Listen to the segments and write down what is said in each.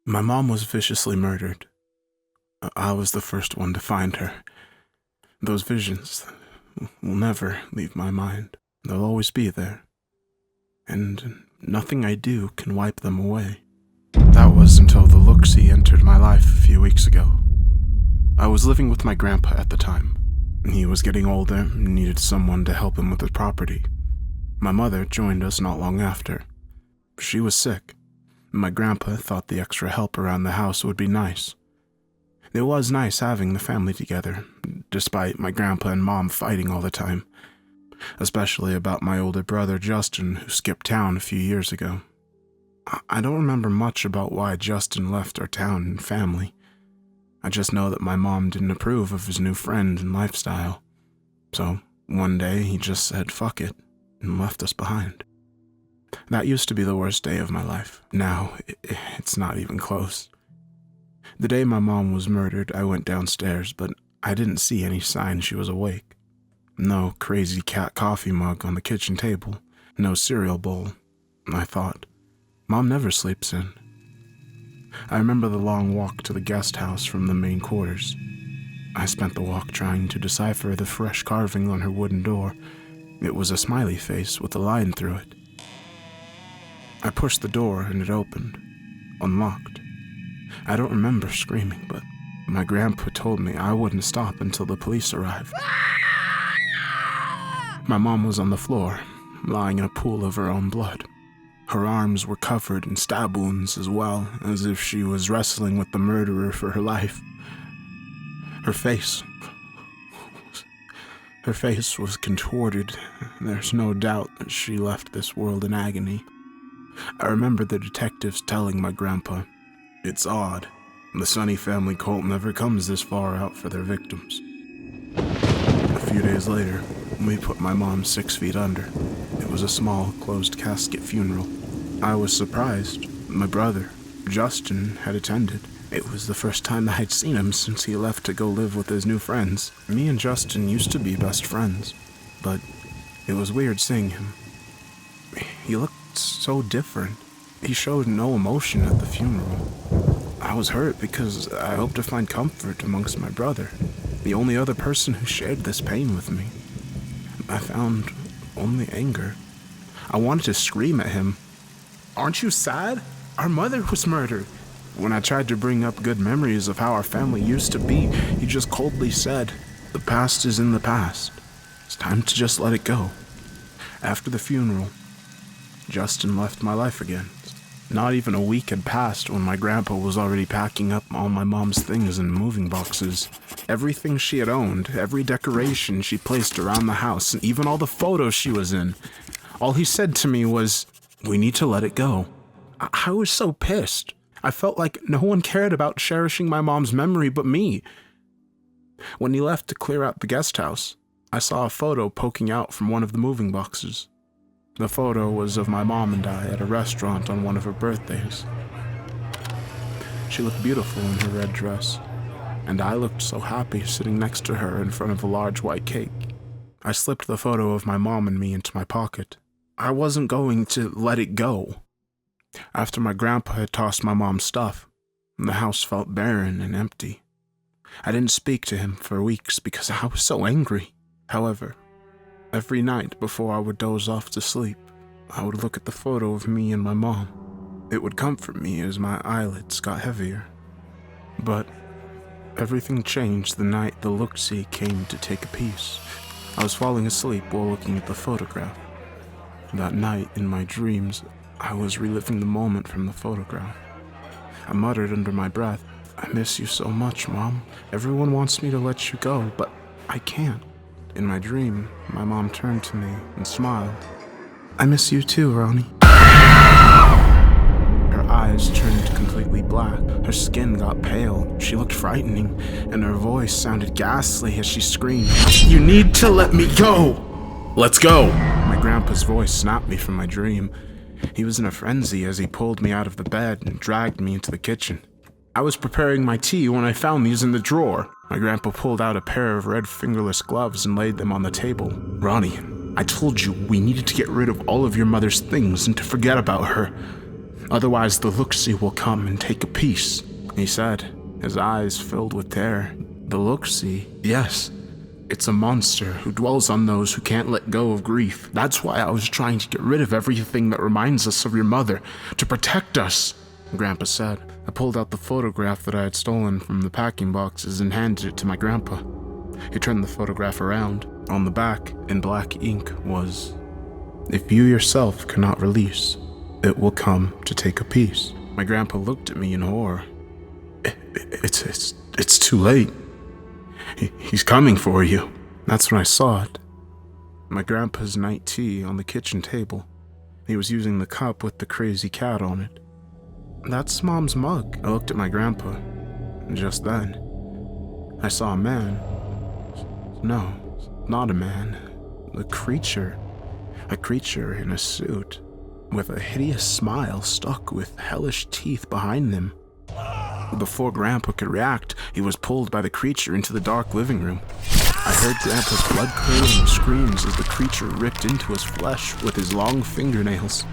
My mom was viciously murdered. I was the first one to find her. Those visions will never leave my mind. They'll always be there. And nothing I do can wipe them away. That was until the look-see entered my life a few weeks ago. I was living with my grandpa at the time. He was getting older and needed someone to help him with his property. My mother joined us not long after. She was sick. My grandpa thought the extra help around the house would be nice. It was nice having the family together, despite my grandpa and mom fighting all the time, especially about my older brother Justin, who skipped town a few years ago. I don't remember much about why Justin left our town and family. I just know that my mom didn't approve of his new friend and lifestyle. So one day he just said fuck it and left us behind. That used to be the worst day of my life. Now, it's not even close. The day my mom was murdered, I went downstairs, but I didn't see any sign she was awake. No crazy cat coffee mug on the kitchen table, no cereal bowl. I thought, Mom never sleeps in. I remember the long walk to the guest house from the main quarters. I spent the walk trying to decipher the fresh carving on her wooden door. It was a smiley face with a line through it. I pushed the door and it opened, unlocked. I don't remember screaming, but my grandpa told me I wouldn't stop until the police arrived. My mom was on the floor, lying in a pool of her own blood. Her arms were covered in stab wounds as well, as if she was wrestling with the murderer for her life. Her face was contorted. There's no doubt that she left this world in agony. I remember the detectives telling my grandpa, "It's odd. The Sonny family cult never comes this far out for their victims." A few days later, we put my mom 6 feet under. It was a small, closed casket funeral. I was surprised. My brother, Justin, had attended. It was the first time I'd seen him since he left to go live with his new friends. Me and Justin used to be best friends, but it was weird seeing him. He looked so different. He showed no emotion at the funeral. I was hurt because I hoped to find comfort amongst my brother, the only other person who shared this pain with me. I found only anger. I wanted to scream at him. "Aren't you sad? Our mother was murdered." When I tried to bring up good memories of how our family used to be, he just coldly said, "The past is in the past. It's time to just let it go." After the funeral, Justin left my life again. Not even a week had passed when my grandpa was already packing up all my mom's things in moving boxes. Everything she had owned, every decoration she placed around the house, and even all the photos she was in. All he said to me was, "We need to let it go." I was so pissed. I felt like no one cared about cherishing my mom's memory but me. When he left to clear out the guest house, I saw a photo poking out from one of the moving boxes. The photo was of my mom and I at a restaurant on one of her birthdays. She looked beautiful in her red dress, and I looked so happy sitting next to her in front of a large white cake. I slipped the photo of my mom and me into my pocket. I wasn't going to let it go. After my grandpa had tossed my mom's stuff, the house felt barren and empty. I didn't speak to him for weeks because I was so angry. However, every night before I would doze off to sleep, I would look at the photo of me and my mom. It would comfort me as my eyelids got heavier. But everything changed the night the look-see came to take a piece. I was falling asleep while looking at the photograph. That night, in my dreams, I was reliving the moment from the photograph. I muttered under my breath, "I miss you so much, Mom. Everyone wants me to let you go, but I can't." In my dream, my mom turned to me and smiled. "I miss you too, Ronnie." Her eyes turned completely black. Her skin got pale. She looked frightening, and her voice sounded ghastly as she screamed, "You need to let me go! Let's go!" My grandpa's voice snapped me from my dream. He was in a frenzy as he pulled me out of the bed and dragged me into the kitchen. I was preparing my tea when I found these in the drawer. My grandpa pulled out a pair of red fingerless gloves and laid them on the table. "Ronnie, I told you we needed to get rid of all of your mother's things and to forget about her. Otherwise, the look-see will come and take a piece, he said, his eyes filled with terror. The look-see? Yes. It's a monster who dwells on those who can't let go of grief. That's why I was trying to get rid of everything that reminds us of your mother, to protect us, Grandpa said. I pulled out the photograph that I had stolen from the packing boxes and handed it to my grandpa. He turned the photograph around. On the back, in black ink, was, "If you yourself cannot release, it will come to take a piece." My grandpa looked at me in horror. It's too late. He's coming for you. That's when I saw it. My grandpa's night tea on the kitchen table. He was using the cup with the crazy cat on it. That's Mom's mug. I looked at my grandpa, and just then, I saw a man. No, not a man. A creature in a suit, with a hideous smile stuck with hellish teeth behind them. Before Grandpa could react, he was pulled by the creature into the dark living room. I heard Grandpa's blood-curdling screams as the creature ripped into his flesh with his long fingernails.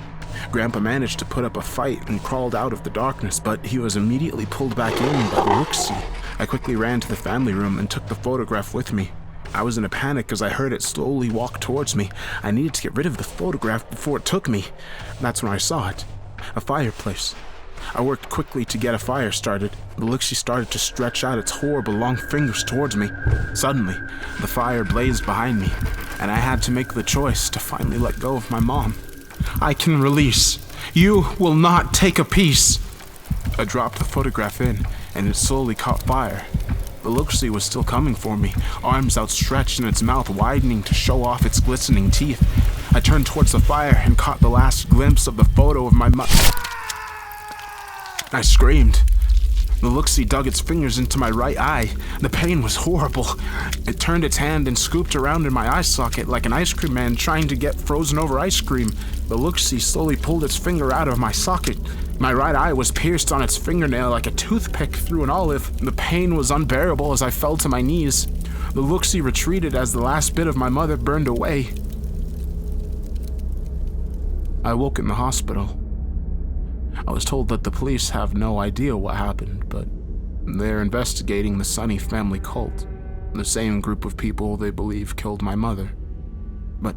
Grandpa managed to put up a fight and crawled out of the darkness, but he was immediately pulled back in by the look-see. I quickly ran to the family room and took the photograph with me. I was in a panic as I heard it slowly walk towards me. I needed to get rid of the photograph before it took me. That's when I saw it. A fireplace. I worked quickly to get a fire started. The look-see started to stretch out its horrible long fingers towards me. Suddenly, the fire blazed behind me, and I had to make the choice to finally let go of my mom. I can release. You will not take a piece. I dropped the photograph in, and it slowly caught fire. The look-see was still coming for me, arms outstretched and its mouth widening to show off its glistening teeth. I turned towards the fire and caught the last glimpse of the photo of my mother. I screamed. The look-see dug its fingers into my right eye. The pain was horrible. It turned its hand and scooped around in my eye socket like an ice cream man trying to get frozen over ice cream. The look-see slowly pulled its finger out of my socket. My right eye was pierced on its fingernail like a toothpick through an olive. The pain was unbearable as I fell to my knees. The look-see retreated as the last bit of my mother burned away. I woke in the hospital. I was told that the police have no idea what happened, but they're investigating the Sonny family cult, the same group of people they believe killed my mother. But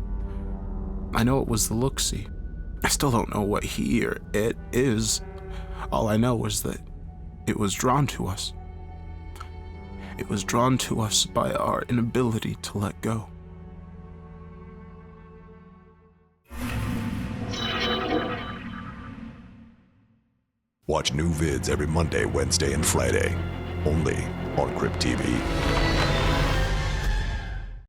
I know it was the look-see. I still don't know what he or it is. All I know is that it was drawn to us. It was drawn to us by our inability to let go. Watch new vids every Monday, Wednesday, and Friday, only on Crypt TV.